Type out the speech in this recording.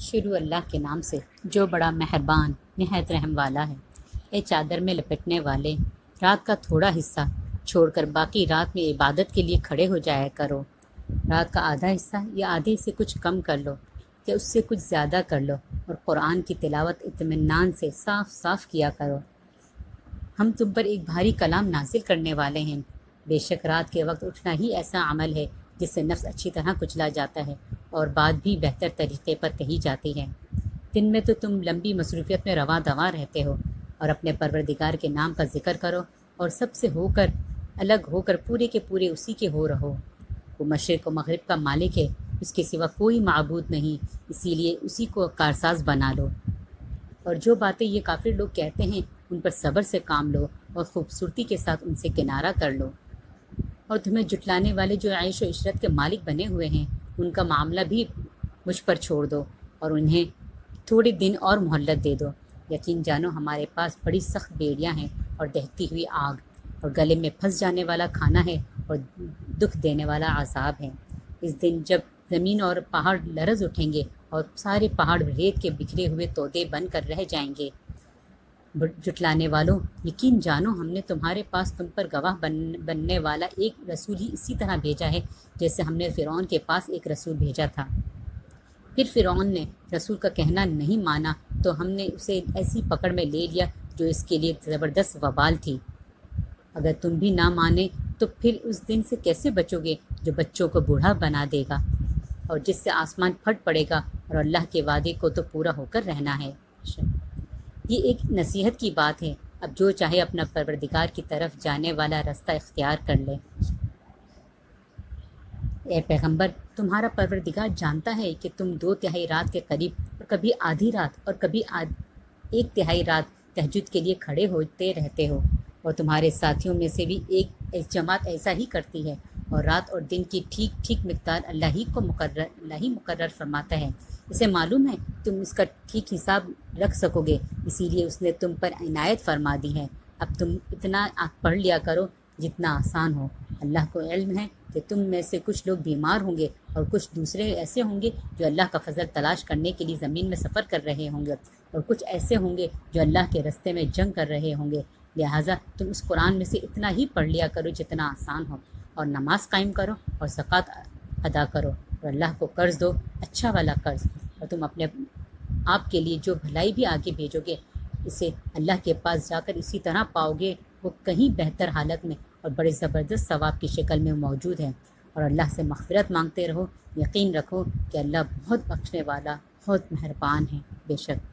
شروع اللہ کے نام سے جو بڑا مہربان نہایت رحم والا ہے۔ اے چادر میں لپٹنے والے، رات کا تھوڑا حصہ چھوڑ کر باقی رات میں عبادت کے لیے کھڑے ہو جایا کرو۔ رات کا آدھا حصہ یا آدھے سے کچھ کم کر لو یا اس سے کچھ زیادہ کر لو اور قرآن کی تلاوت اطمینان سے صاف صاف کیا کرو۔ ہم تم پر ایک بھاری کلام نازل کرنے والے ہیں۔ بے شک رات کے وقت اٹھنا ہی ایسا عمل ہے جس سے نفس اچھی طرح کچلا جاتا ہے اور بات بھی بہتر طریقے پر کہی جاتی ہے۔ دن میں تو تم لمبی مصروفیت میں رواں دواں رہتے ہو اور اپنے پروردگار کے نام کا ذکر کرو اور سب سے الگ ہو کر پورے کے پورے اسی کے ہو رہو۔ وہ مشرق و مغرب کا مالک ہے، اس کے سوا کوئی معبود نہیں، اسی لیے اسی کو کارساز بنا لو۔ اور جو باتیں یہ کافر لوگ کہتے ہیں ان پر صبر سے کام لو اور خوبصورتی کے ساتھ ان سے کنارہ کر لو۔ اور تمہیں جٹلانے والے جو عیش و عشرت کے مالک بنے ہوئے ہیں ان کا معاملہ بھی مجھ پر چھوڑ دو اور انہیں تھوڑے دن اور مہلت دے دو۔ یقین جانو ہمارے پاس بڑی سخت بیڑیاں ہیں اور دہتی ہوئی آگ اور گلے میں پھنس جانے والا کھانا ہے اور دکھ دینے والا عذاب ہے۔ اس دن جب زمین اور پہاڑ لرز اٹھیں گے اور سارے پہاڑ ریت کے بکھرے ہوئے تودے بن کر رہ جائیں گے۔ جٹلانے والوں، یقین جانو ہم نے تمہارے پاس تم پر گواہ بننے والا ایک رسول ہی اسی طرح بھیجا ہے جیسے ہم نے فرعون کے پاس ایک رسول بھیجا تھا۔ پھر فرعون نے رسول کا کہنا نہیں مانا تو ہم نے اسے ایسی پکڑ میں لے لیا جو اس کے لیے زبردست وبال تھی۔ اگر تم بھی نہ مانے تو پھر اس دن سے کیسے بچو گے جو بچوں کو بوڑھا بنا دے گا اور جس سے آسمان پھٹ پڑے گا اور اللہ کے وعدے کو تو پورا ہو کر رہنا ہے۔ یہ ایک نصیحت کی بات ہے، اب جو چاہے اپنا پروردگار کی طرف جانے والا رستہ اختیار کر لے۔ اے پیغمبر، تمہارا پروردگار جانتا ہے کہ تم 2/3 رات کے قریب اور کبھی آدھی رات اور کبھی 1/3 رات تہجد کے لیے کھڑے ہوتے رہتے ہو، اور تمہارے ساتھیوں میں سے بھی ایک جماعت ایسا ہی کرتی ہے، اور رات اور دن کی ٹھیک مقدار اللہ ہی مقرر فرماتا ہے۔ اسے معلوم ہے تم اس کا ٹھیک حساب رکھ سکو گے، اسی لیے اس نے تم پر عنایت فرما دی ہے۔ اب تم اتنا پڑھ لیا کرو جتنا آسان ہو۔ اللہ کو علم ہے کہ تم میں سے کچھ لوگ بیمار ہوں گے اور کچھ دوسرے ایسے ہوں گے جو اللہ کا فضل تلاش کرنے کے لیے زمین میں سفر کر رہے ہوں گے، اور کچھ ایسے ہوں گے جو اللہ کے رستے میں جنگ کر رہے ہوں گے۔ لہٰذا تم اس قرآن میں سے اتنا ہی پڑھ لیا کرو جتنا آسان ہو، اور نماز قائم کرو اور زکوٰۃ ادا کرو اور اللہ کو قرض دو، اچھا والا قرض، اور تم اپنے آپ کے لیے جو بھلائی بھی آگے بھیجو گے اسے اللہ کے پاس جا کر اسی طرح پاؤ گے، وہ کہیں بہتر حالت میں اور بڑے زبردست ثواب کی شکل میں موجود ہے۔ اور اللہ سے مغفرت مانگتے رہو، یقین رکھو کہ اللہ بہت بخشنے والا، بہت مہربان ہے۔ بے شک